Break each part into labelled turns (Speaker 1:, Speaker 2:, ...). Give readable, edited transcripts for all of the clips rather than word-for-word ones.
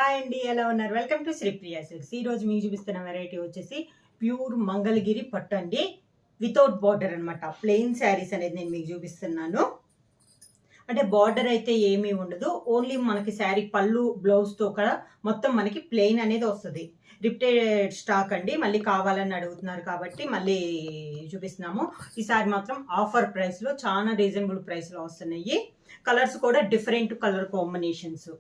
Speaker 1: Hi అండి, ఎలా ఉన్నారు? Welcome to Sripriya silks. ఈ రోజు మీకు చూపిస్తున్న వెరైటీ వచ్చేసి ప్యూర్ మంగళగిరి పట్టు అండి. వితౌట్ బార్డర్ అనమాట. ప్లెయిన్ శారీస్ అనేది నేను మీకు చూపిస్తున్నాను. అంటే బార్డర్ అయితే ఏమీ ఉండదు. ఓన్లీ మనకి శారీ పళ్ళు బ్లౌజ్తో కూడా మొత్తం మనకి ప్లెయిన్ అనేది వస్తుంది. రిపిటెడ్ స్టాక్ అండి. మళ్ళీ కావాలని అడుగుతున్నారు కాబట్టి మళ్ళీ చూపిస్తున్నాము. ఈసారి మాత్రం ఆఫర్ ప్రైస్లో చాలా రీజనబుల్ ప్రైస్లో వస్తున్నాయి. కలర్స్ కూడా different colour combinations.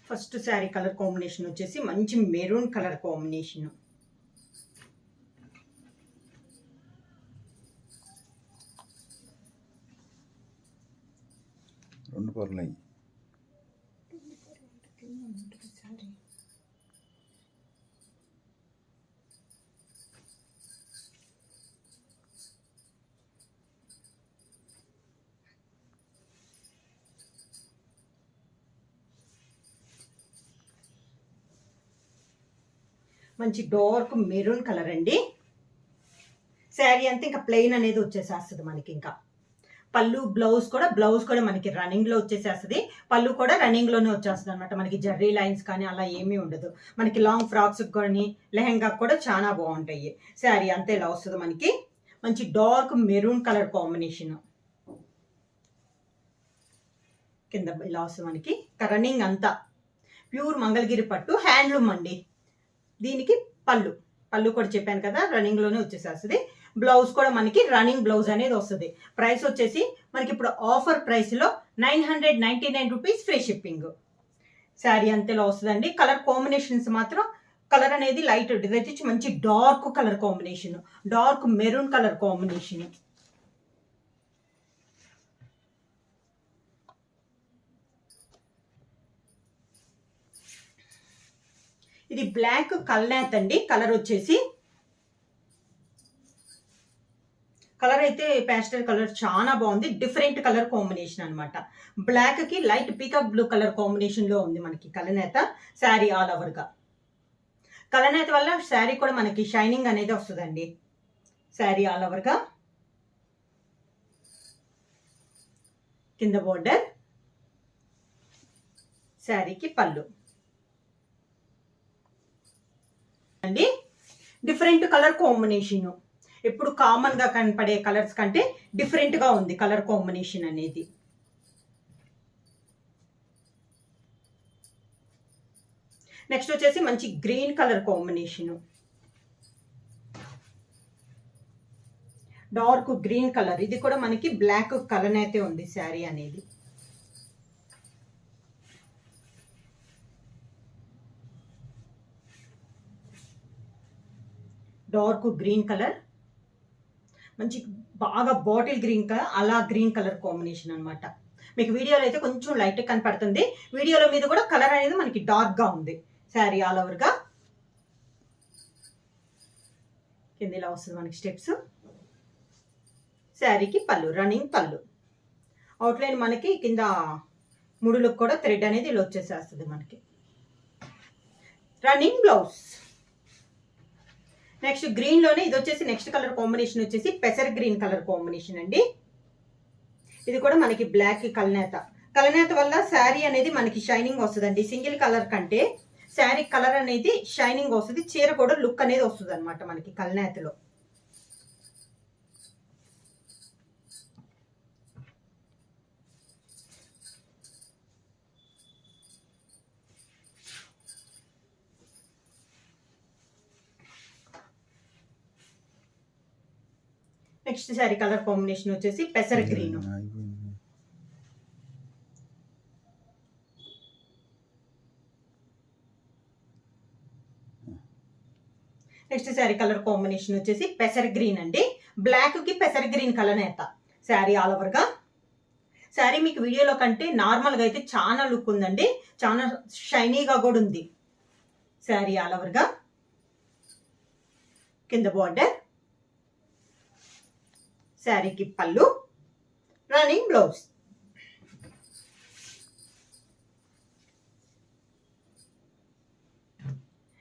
Speaker 1: First sari colour combination వచ్చేసి మంచి మెరూన్ కలర్ కాంబినేషన్.
Speaker 2: రెండు పర్లై
Speaker 1: మంచి డార్క్ మెరూన్ కలర్ అండి. శారీ అంతా ఇంకా ప్లెయిన్ అనేది వచ్చేసేస్తుంది మనకి. ఇంకా పళ్ళు బ్లౌజ్ కూడా మనకి రన్నింగ్లో వచ్చేసేస్తుంది. పళ్ళు కూడా రన్నింగ్లోనే వచ్చేస్తుంది అనమాట. మనకి జర్రీ లైన్స్ కానీ అలా ఏమీ ఉండదు. మనకి లాంగ్ ఫ్రాక్స్ కానీ లెహెంగా కూడా చాలా బాగుంటాయి. శారీ అంతా ఇలా వస్తుంది మనకి. మంచి డార్క్ మెరూన్ కలర్ కాంబినేషన్. కింద ఇలా వస్తుంది మనకి. రన్నింగ్ అంతా ప్యూర్ మంగళగిరి పట్టు హ్యాండ్లూమ్ అండి. దీనికి పళ్ళు కూడా చెప్పాను కదా, రన్నింగ్లోనే వచ్చేసేస్తుంది. బ్లౌజ్ కూడా మనకి రన్నింగ్ బ్లౌజ్ అనేది వస్తుంది. ప్రైస్ వచ్చేసి మనకి ఇప్పుడు ఆఫర్ ప్రైస్లో 999 రూపీస్, ఫ్రీ షిప్పింగ్. శారీ అంతేలా వస్తుందండి. కలర్ కాంబినేషన్స్ మాత్రం కలర్ అనేది లైట్, ఇదైతే మంచి dark colour combination, dark maroon colour combination. ఇది బ్లాక్ కల్నేత్ అండి. కలర్ వచ్చేసి కలర్ అయితే ప్యాస్టల్ కలర్ చాలా బాగుంది. డిఫరెంట్ కలర్ కాంబినేషన్ అనమాట. బ్లాక్ కి light peacock blue colour combination లో ఉంది మనకి కలనేత. శారీ ఆల్ ఓవర్ గా కలనేత వల్ల శారీ కూడా మనకి షైనింగ్ అనేది వస్తుందండి. శారీ ఆల్ ఓవర్ గా కింద బోర్డర్, శారీకి పళ్ళు అండి. Different colour combination. ఎప్పుడు కామన్ గా కనపడే కలర్స్ కంటే డిఫరెంట్ గా ఉంది కలర్ కాంబినేషన్ అనేది. నెక్స్ట్ వచ్చేసి మంచి green colour combination, dark green colour. ఇది కూడా మనకి బ్లాక్ కలర్ అయితే ఉంది శారీ అనేది. డార్క్ గ్రీన్ కలర్, మంచి బాగా బాటిల్ గ్రీన్ కలర్, అలా గ్రీన్ కలర్ కాంబినేషన్ అనమాట. మీకు వీడియోలో అయితే కొంచెం లైట్ కనపడుతుంది. వీడియోలో మీద కూడా కలర్ అనేది మనకి డార్క్ గా ఉంది. శారీ ఆల్ ఓవర్ గా కింద ఇలా వస్తుంది మనకి స్టెప్స్. శారీకి పళ్ళు, రన్నింగ్ పళ్ళు. అవుట్లైన్ మనకి కింద ముడులకు కూడా థ్రెడ్ అనేది ఇలా వచ్చేసేస్తుంది మనకి. Running blouse. నెక్స్ట్ గ్రీన్ లోనే ఇది వచ్చేసి నెక్స్ట్ కలర్ కాంబినేషన్ వచ్చేసి పెసర్ గ్రీన్ కలర్ కాంబినేషన్ అండి. ఇది కూడా మనకి బ్లాక్ కలనేత వల్ల శారీ అనేది మనకి షైనింగ్ వస్తుందండి. సింగిల్ కలర్ కంటే శారీ కలర్ అనేది షైనింగ్ వస్తుంది. చీర కూడా లుక్ అనేది వస్తుంది అనమాట మనకి కలనేతలో. నెక్స్ట్ శారీ కలర్ కాంబినేషన్ వచ్చేసి పెసర్ green. Next sari colour combination వచ్చేసి పెసర్ గ్రీన్ అండి. బ్లాక్ కి పెసర్ గ్రీన్ కలర్ నేత. శారీ ఆల్ ఓవర్ గా. శారీ మీకు వీడియోలో కంటే నార్మల్ గా అయితే చాలా లుక్ ఉందండి. చాలా షైనీగా కూడా ఉంది. శారీ ఆల్ ఓవర్ గా కింద బార్డర్, శారీకి పళ్ళు, running blouse.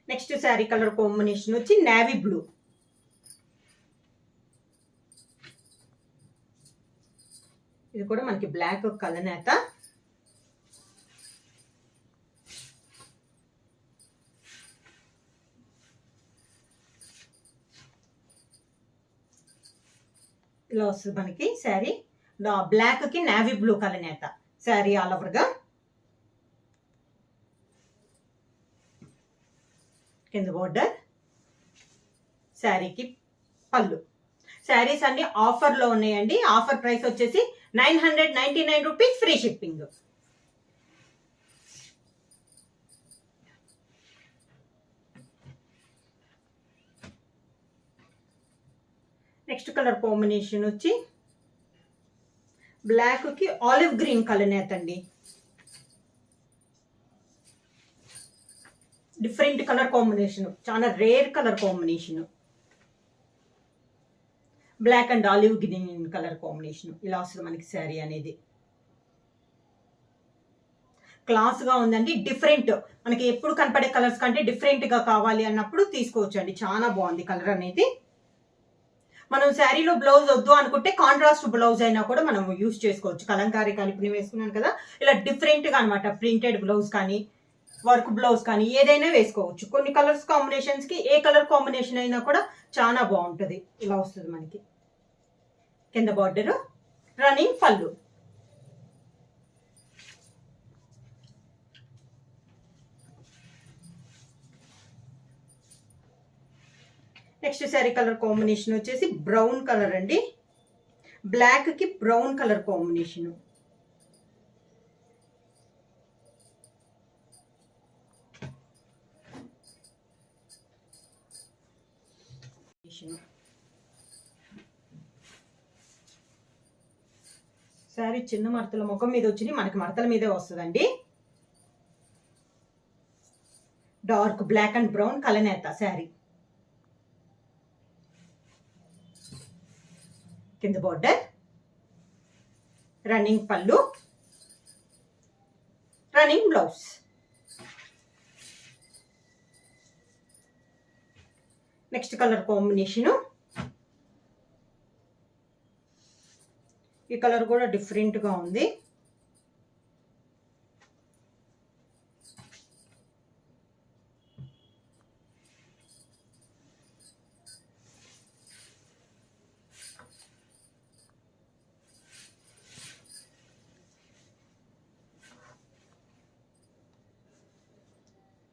Speaker 1: Next sari colour combination వచ్చి నేవీ బ్లూ. ఇది కూడా మనకి బ్లాక్ కలనేత. ఇలా వస్తుంది మనకి శారీ. బ్లాక్ కి నేవీ బ్లూ కలనేత శారీ ఆల్ ఓవర్ గా. కింద బోర్డర్, శారీకి పళ్ళు. శారీస్ అన్ని ఆఫర్లో ఉన్నాయండి. ఆఫర్ ప్రైస్ వచ్చేసి 999 rupees, free shipping. Next colour combination వచ్చి బ్లాక్ కి ఆలివ్ గ్రీన్ కలనేత అండి. డిఫరెంట్ కలర్ కాంబినేషన్, చాలా rare colour combination. Black and olive green colour combination. ఇలా వస్తుంది మనకి శారీ అనేది. క్లాస్ గా ఉందండి. డిఫరెంట్, మనకి ఎప్పుడు కనపడే కలర్స్ కంటే డిఫరెంట్ గా కావాలి అన్నప్పుడు తీసుకోవచ్చు అండి. చాలా బాగుంది కలర్ అనేది. మనం శారీలో బ్లౌజ్ వద్దు అనుకుంటే కాంట్రాస్ట్ బ్లౌజ్ అయినా కూడా మనం యూజ్ చేసుకోవచ్చు. కలంకారీ కలిపి వేసుకున్నాను కదా, ఇలా డిఫరెంట్ గా అనమాట. ప్రింటెడ్ బ్లౌజ్ కానీ వర్క్ బ్లౌజ్ కానీ ఏదైనా వేసుకోవచ్చు. కొన్ని కలర్స్ కాంబినేషన్స్ కి ఏ కలర్ కాంబినేషన్ అయినా కూడా చాలా బాగుంటుంది. ఇలా వస్తుంది మనకి. కింద బార్డర్, రన్నింగ్ పళ్ళు. నెక్స్ట్ శారీ కలర్ కాంబినేషన్ వచ్చేసి బ్రౌన్ కలర్ అండి. బ్లాక్ కి బ్రౌన్ కలర్ కాంబినేషన్. శారీ చిన్న మడతల ముఖం మీద వచ్చి మనకి మడతల మీదే వస్తుందండి. డార్క్ బ్లాక్ అండ్ బ్రౌన్ కలనేత శారీ. కింద బోర్డర్, రన్నింగ్ పళ్ళు, running blouse. Next colour combination. ఈ కలర్ కూడా డిఫరెంట్ గా ఉంది.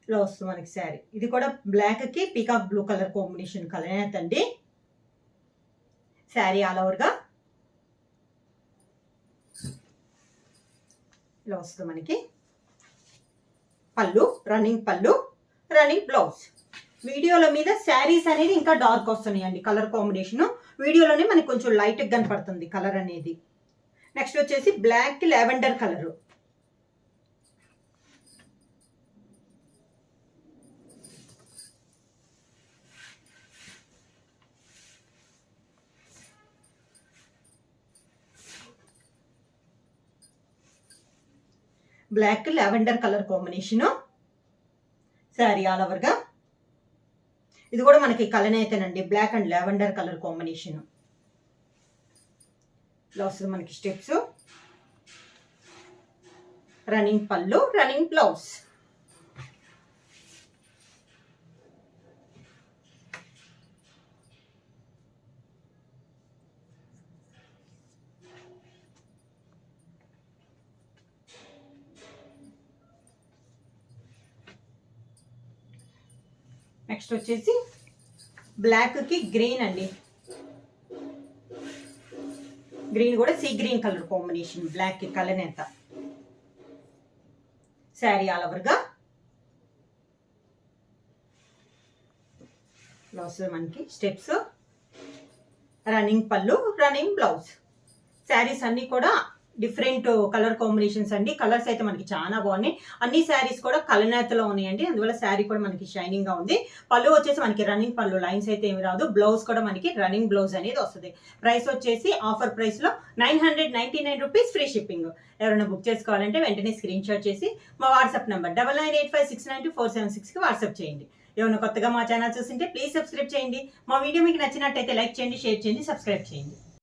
Speaker 1: ఇలా వస్తుంది మనకి శారీ. ఇది కూడా బ్లాక్ కి peacock blue colour combination colour అండి. శారీ ఆల్ ఓవర్ గా ఇలా వస్తుంది మనకి. పళ్ళు, రన్నింగ్ పళ్ళు, రన్నింగ్ బ్లౌజ్. వీడియోల మీద శారీస్ అనేది ఇంకా డార్క్ వస్తున్నాయండి కలర్ కాంబినేషన్. వీడియోలోనే మనకి కొంచెం లైట్ గా కనపడుతుంది కలర్ అనేది. నెక్స్ట్ వచ్చేసి బ్లాక్ కి lavender colour. Black lavender colour combination sari all over గా. ఇది కూడా మనకి కలనేతేనండి. Black and lavender colour combination. ఇలా వస్తుంది మనకి స్టెప్స్. రన్నింగ్ పళ్ళు, రన్నింగ్ బ్లౌజ్. నెక్స్ట్ వచ్చేసి బ్లాక్ కి గ్రీన్ అండి. గ్రీన్ కూడా sea green colour combination. Black కి కలనేత శారీ ఆల్ ఓవర్ గా. వస్తుంది మనకి స్టెప్స్, రన్నింగ్ పళ్ళు, రన్నింగ్ బ్లౌజ్. శారీస్ అన్ని కూడా డిఫరెంట్ కలర్ కాంబినేషన్స్ అండి. కలర్స్ అయితే మనకి చాలా బాగున్నాయి. అన్ని శారీస్ కూడా కలనేతలో ఉన్నాయండి. అందువల్ల శారీ కూడా మనకి షైనింగ్ గా ఉంది. పళ్ళు వచ్చేసి మనకి రన్నింగ్ పళ్ళు, లైన్స్ అయితే ఏమి రాదు. బ్లౌజ్ కూడా మనకి రన్నింగ్ బ్లౌజ్ అనేది వస్తుంది. ప్రైస్ వచ్చేసి ఆఫర్ ప్రైస్ లో 999 రూపీస్, ఫ్రీ షిప్పింగ్. ఎవరైనా బుక్ చేసుకోవాలంటే వెంటనే స్క్రీన్ షాట్ చేసి మా వాట్సాప్ నంబర్ 9985692476 కి వాట్సాప్ చేయండి. ఎవరైనా కొత్తగా మా ఛానల్ చూసింటే ప్లీజ్ సబ్స్క్రైబ్ చేయండి. మా వీడియో మీకు నచ్చినట్టయితే లైక్ చేయండి, షేర్ చేయండి, సబ్స్క్రైబ్ చేయండి.